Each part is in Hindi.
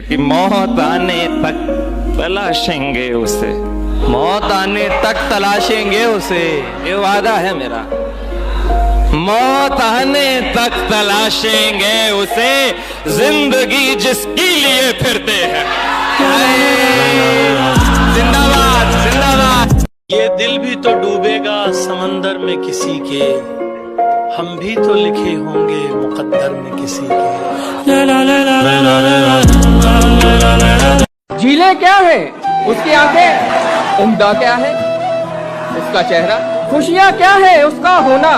कि मौत आने तक तलाशेंगे उसे, मौत आने तक तलाशेंगे उसे, ये वादा है मेरा। मौत आने तक तलाशेंगे उसे, जिंदगी जिसके लिए फिरते हैं। जिंदाबाद जिंदाबाद। ये दिल भी तो डूबेगा समंदर में किसी के, हम भी तो लिखे होंगे मुकद्दर में किसी के। झीलें क्या है उसकी आंखें, उम्दा क्या है उसका चेहरा, खुशियाँ क्या है उसका होना,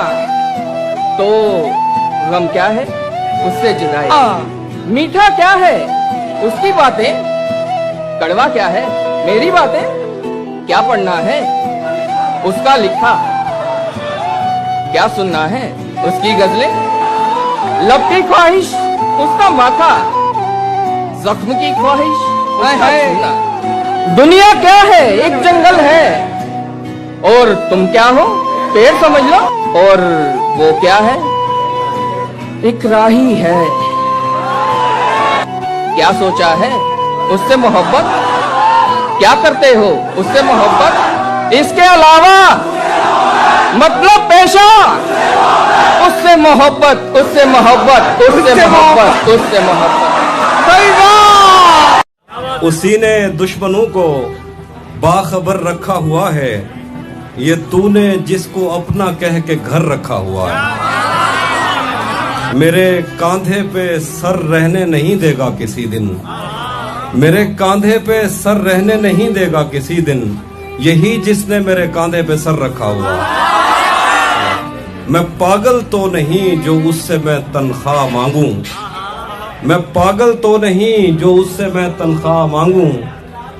तो गम क्या है उससे जुदाई, मीठा क्या है उसकी बातें, कड़वा क्या है मेरी बातें, क्या पढ़ना है उसका लिखा, क्या सुनना है उसकी गजलें, लब की ख्वाहिश उसका माथा, जख्म की ख्वाहिश उसका सीना। दुनिया क्या है एक जंगल है, और तुम क्या हो पेड़ समझ लो, और वो क्या है एक राही है। क्या सोचा है उससे मोहब्बत, क्या करते हो उससे मोहब्बत, इसके अलावा मतलब पेशा, उससे मोहब्बत उससे मोहब्बत उससे मोहब्बत उससे मोहब्बत। उसी ने दुश्मनों को बाखबर रखा हुआ है, ये तूने जिसको अपना कह के घर रखा हुआ है। मेरे कांधे पे सर रहने नहीं देगा किसी दिन, मेरे कांधे पे सर रहने नहीं देगा किसी दिन, यही जिसने मेरे कांधे पे सर रखा हुआ है। मैं पागल तो नहीं जो उससे मैं तनख्वाह मांगू, मैं पागल तो नहीं जो उससे मैं तनख्वाह मांगू,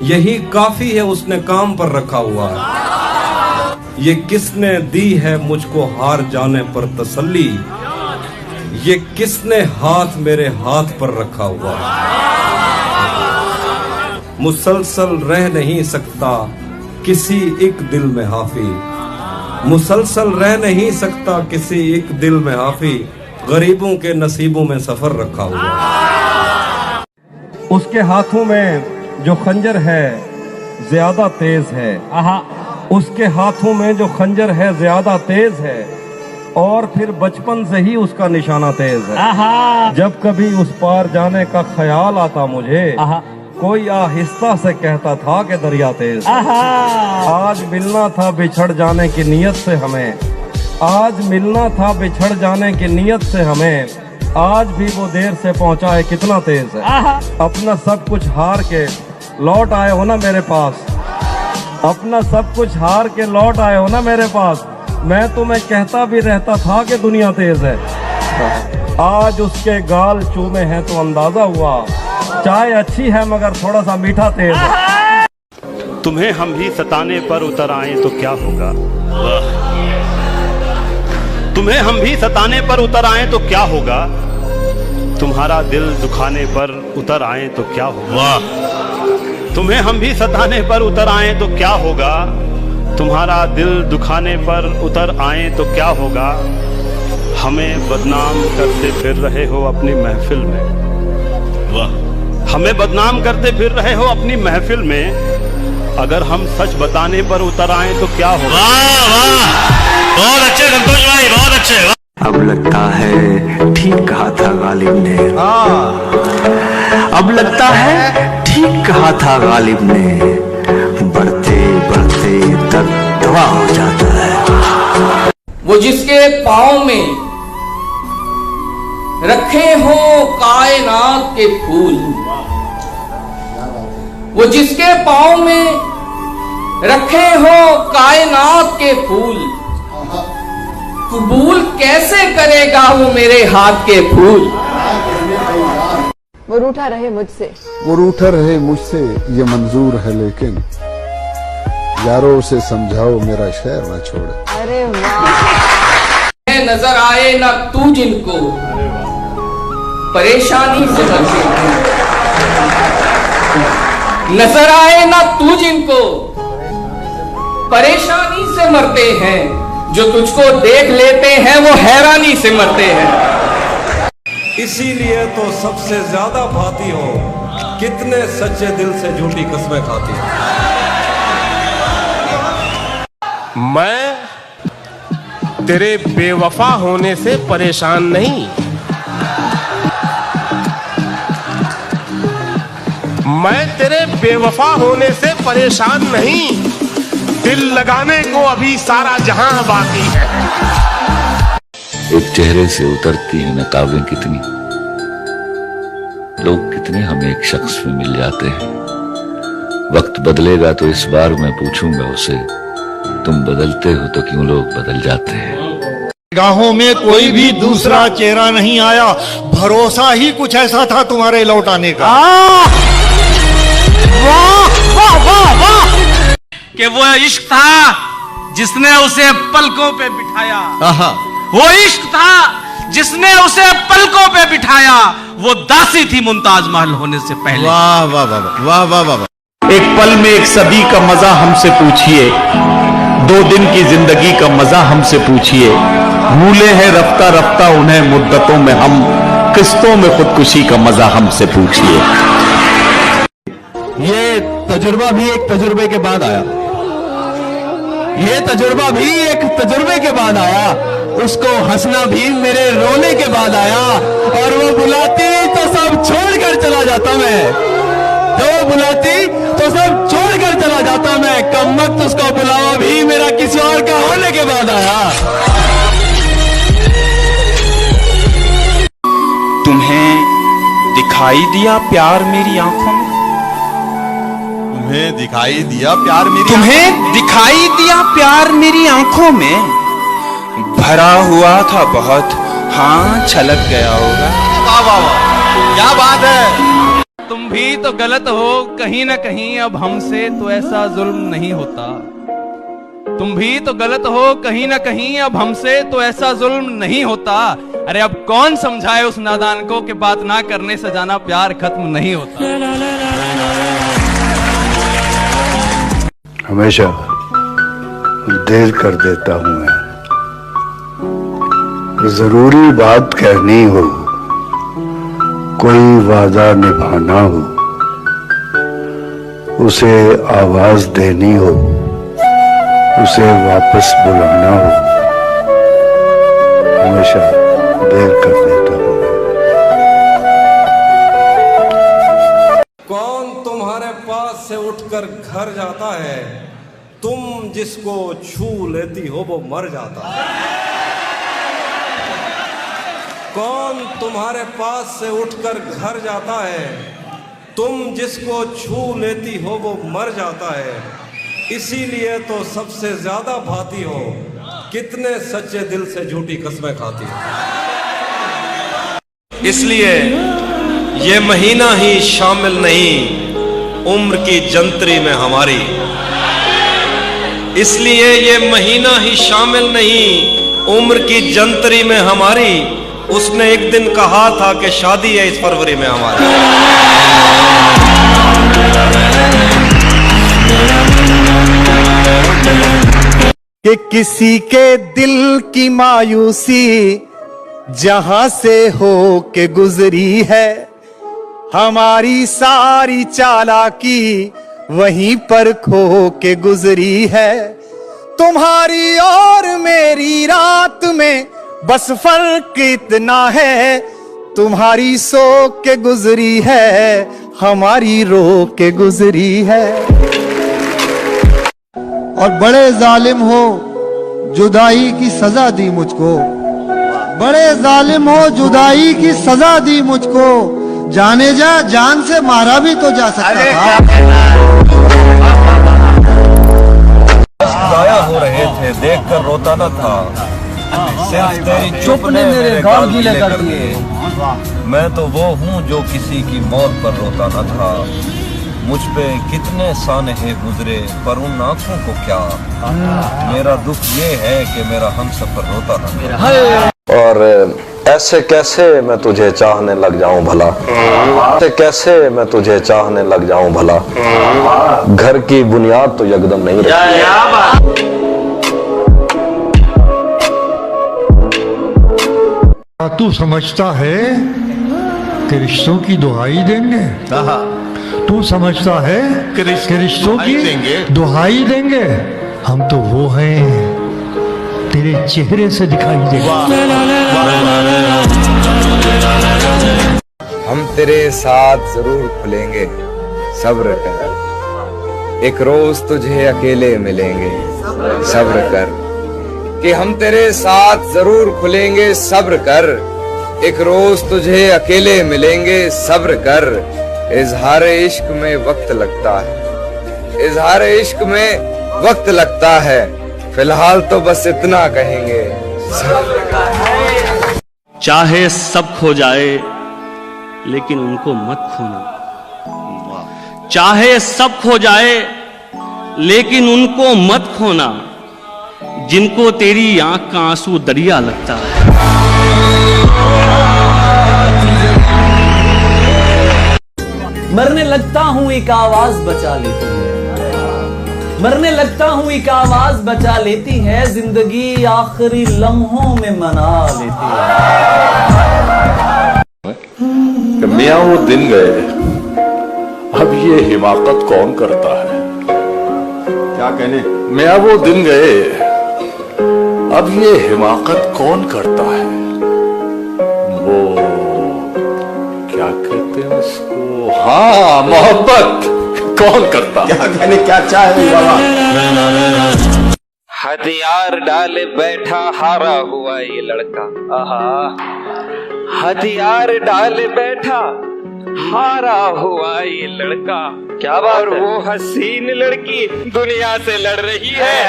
यही काफी है उसने काम पर रखा हुआ है। ये किसने दी है मुझको हार जाने पर तसल्ली, ये किसने हाथ मेरे हाथ पर रखा हुआ है। मुसलसल रह नहीं सकता किसी एक दिल में हाफी, मुसलसल रह नहीं सकता किसी एक दिल में हाफी, गरीबों के नसीबों में सफर रखा हुआ है। उसके हाथों में जो खंजर है ज्यादा तेज है, उसके हाथों में जो खंजर है ज्यादा तेज है, और फिर बचपन से ही उसका निशाना तेज है। जब कभी उस पार जाने का ख्याल आता मुझे, कोई आहिस्ता से कहता था कि दरिया तेज है। आज मिलना था बिछड़ जाने की नीयत से हमें, आज मिलना था बिछड़ जाने की नीयत से हमें, आज भी वो देर से पहुंचा है कितना तेज है। अपना सब कुछ हार के लौट आए हो ना मेरे पास, अपना सब कुछ हार के लौट आए हो ना मेरे पास, मैं तुम्हें कहता भी रहता था कि दुनिया तेज है। आज उसके गाल चूमे हैं तो अंदाजा हुआ, चाय अच्छी है मगर थोड़ा सा मीठा तेज है। तुम्हें हम भी सताने पर उतर आए तो क्या होगा, तुम्हें हम भी सताने पर उतर आए तो क्या होगा, तुम्हारा दिल दुखाने पर उतर आए तो क्या होगा, तुम्हें हम भी सताने पर उतर आए तो क्या होगा, तुम्हारा दिल दुखाने पर उतर आए तो क्या होगा। हमें बदनाम करते फिर रहे हो अपनी महफिल में, वाह, हमें बदनाम करते फिर रहे हो अपनी महफिल में, अगर हम सच बताने पर उतर आए तो क्या होगा। वाह वाह, बहुत अच्छे संतोष भाई, बहुत अच्छे। अब लगता है ठीक कहा था गालिब ने, अब लगता है ठीक कहा था गालिब ने, बढ़ते बढ़ते दर्द दवा हो जाता है। वो जिसके पाँव में रखे हो कायनात के फूल, वो जिसके पाँव में रखे हो कायनात के फूल, कबूल कैसे करेगा वो मेरे हाथ के फूल। वो रूठा रहे मुझसे, वो रूठा रहे मुझसे ये मंजूर है, लेकिन यारों उसे समझाओ मेरा शहर न छोड़े। अरे वाह। नजर आए ना तू जिनको परेशानी से मरते हैं, नजर आए ना तू जिनको परेशानी से मरते हैं, जो तुझको देख लेते हैं वो हैरानी से मरते हैं। इसीलिए तो सबसे ज्यादा भाती हो कितने सच्चे दिल से झूठी कस्में खाती है। मैं तेरे बेवफा होने से परेशान नहीं, मैं तेरे बेवफा होने से परेशान नहीं, दिल लगाने को अभी सारा जहां बाकी है। एक चेहरे से उतरती है नकाबें कितनी, लोग कितने हमें एक शख्स में मिल जाते हैं। वक्त बदलेगा तो इस बार मैं पूछूंगा उसे, तुम बदलते हो तो क्यों लोग बदल जाते हैं। निगाहों में कोई भी दूसरा चेहरा नहीं आया, भरोसा ही कुछ ऐसा था तुम्हारे लौट आने का। वाह वाह वाह वाह, कि वो इश्क था जिसने उसे पलकों पे बिठाया, वो इश्क था जिसने उसे पलकों पे बिठाया, वो दासी थी मुमताज महल होने से पहले। वाह वाह वाह वाह वाह वाह। एक पल में एक सदी का मजा हमसे पूछिए, 2 दिन की जिंदगी का मजा हमसे पूछिए, भूले हैं रफ्ता रफ्ता उन्हें मुद्दतों में हम, किस्तों में खुदकुशी का मजा हमसे पूछिए। ये तजुर्बा भी एक तजुर्बे के बाद आया, ये तजुर्बा भी एक तजुर्बे के बाद आया, उसको हंसना भी मेरे रोने के बाद आया, और वो बुलाती तो सब छोड़कर चला जाता मैं, तो बुलाती तो सब छोड़कर चला जाता मैं, कम वक्त उसका बुलावा भी मेरा किसी और का होने के बाद आया। तुम्हें दिखाई दिया प्यार मेरी आंखों में, तुम्हें दिखाई दिया प्यार मेरी, तुम्हें दिखाई दिया प्यार मेरी आंखों में, भरा हुआ था बहुत, हाँ छलक गया होगा। वाह वाह वाह, क्या बात है। तुम भी तो गलत हो कहीं ना कहीं, अब हमसे तो ऐसा जुल्म नहीं होता। तुम भी तो गलत हो कहीं ना कहीं, अब हमसे तो ऐसा जुल्म नहीं होता। अरे अब कौन समझाए उस नादान को कि बात ना करने से जाना प्यार खत्म नहीं होता। हमेशा देर कर देता हूं मैं, जरूरी बात कहनी हो, कोई वादा निभाना हो, उसे आवाज देनी हो, उसे वापस बुलाना हो, हमेशा देर कर देता हूं। कौन तुम्हारे पास से उठकर घर जाता है, तुम जिसको छू लेती हो वो मर जाता है। कौन तुम्हारे पास से उठकर घर जाता है, तुम जिसको छू लेती हो वो मर जाता है। इसीलिए तो सबसे ज्यादा भाती हो, कितने सच्चे दिल से झूठी कस्में खाती हो। इसलिए ये महीना ही शामिल नहीं उम्र की जंतरी में हमारी, इसलिए ये महीना ही शामिल नहीं उम्र की जंतरी में हमारी। उसने एक दिन कहा था कि शादी है इस फरवरी में हमारी। कि किसी के दिल की मायूसी जहां से हो के गुजरी है, हमारी सारी चालाकी वहीं पर खो के गुजरी है। तुम्हारी और मेरी रात में बस फर्क इतना है, तुम्हारी सो के गुजरी है, हमारी रो के गुजरी है। और बड़े जालिम हो जुदाई की सजा दी मुझको, बड़े जालिम हो जुदाई की सजा दी मुझको, जाने जा जान से मारा भी तो जा सकता था। गाया हो रहे थे देखकर रोता न था, सिर्फ तेरी चुप ने मेरे गाल गीले कर दिए। मैं तो वो हूँ जो किसी की मौत पर रोता न था, मुझ पे कितने सानहे गुजरे पर उन आंखों को क्या। मेरा दुख ये है कि मेरा हमसफर रोता न। और ऐसे कैसे मैं तुझे चाहने लग जाऊं भला, ऐसे कैसे मैं तुझे चाहने लग जाऊं भला, घर की बुनियाद तो यकदम नहीं रही। तू समझता है कि रिश्तों की दुहाई देंगे। तू समझता है कि रिश्तों की दुहाई देंगे? हम तो वो हैं तेरे चेहरे से दिखाई देंगे। हम तेरे साथ जरूर खुलेंगे, सब्र कर, एक रोज तुझे अकेले मिलेंगे, सब्र कर। कि हम तेरे साथ जरूर खुलेंगे, सब्र कर, एक रोज तुझे अकेले मिलेंगे, सब्र कर। इजहार इश्क में वक्त लगता है, इजहार इश्क में वक्त लगता है, फिलहाल तो बस इतना कहेंगे। चाहे सब खो जाए लेकिन उनको मत खोना, चाहे सब खो जाए लेकिन उनको मत खोना, जिनको तेरी आंख का आंसू दरिया लगता है। मरने लगता हूं एक आवाज बचा लेती है, मरने लगता हूं एक आवाज बचा लेती है, जिंदगी आखिरी लम्हों में मना लेती है। मियाँ वो दिन गए, अब ये हिमाकत कौन करता है? क्या कहने? मियाँ वो दिन गए, अब ये हिमाकत कौन करता है? वो क्या कहते हैं उसको? हाँ, मोहब्बत कौन करता? क्या कहने, क्या चाहे बाबा? हथियार डाले बैठा हारा हुआ ये लड़का, आहा। हथियार डाले बैठा हारा हुआ ये लड़का, क्या बात? और वो हसीन लड़की दुनिया से लड़ रही है।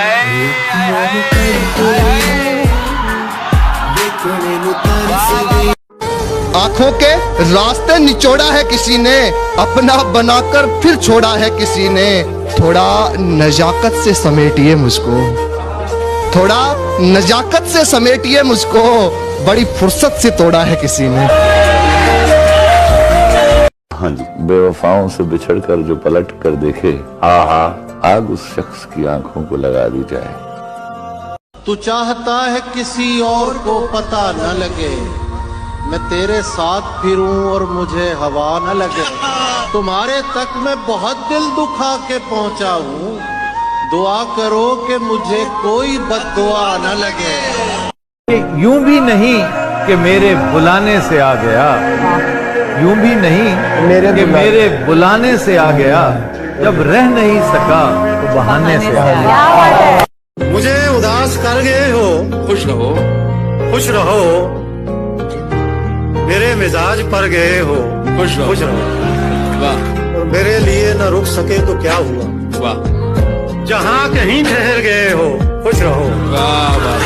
आंखों के रास्ते निचोड़ा है किसी ने, अपना बनाकर फिर छोड़ा है किसी ने। थोड़ा नजाकत से समेटिए मुझको, थोड़ा नजाकत से समेटिए मुझको, बड़ी फुर्सत से तोड़ा है किसी ने। हाँ जी, बेवफाओं से बिछड़कर जो पलट कर देखे, आग उस शख्स की आंखों को लगा दी जाए। तू चाहता है किसी और को पता न लगे, मैं तेरे साथ फिरूं और मुझे हवा न लगे। तुम्हारे तक मैं बहुत दिल दुखा के पहुंचा हूँ, दुआ करो कि मुझे कोई बद्दुआ न लगे। यूं भी नहीं कि मेरे बुलाने से आ गया, यूं भी नहीं कि मेरे बुलाने से आ गया, जब रह नहीं सका तो बहाने से आ गया। मुझे उदास कर गए हो, खुश रहो, खुश रहो। मेरे मिजाज पर गए हो, खुश रहो। और मेरे लिए न रुक सके तो क्या हुआ, जहाँ कहीं ठहर गए हो, खुश रहो। वाह वाह।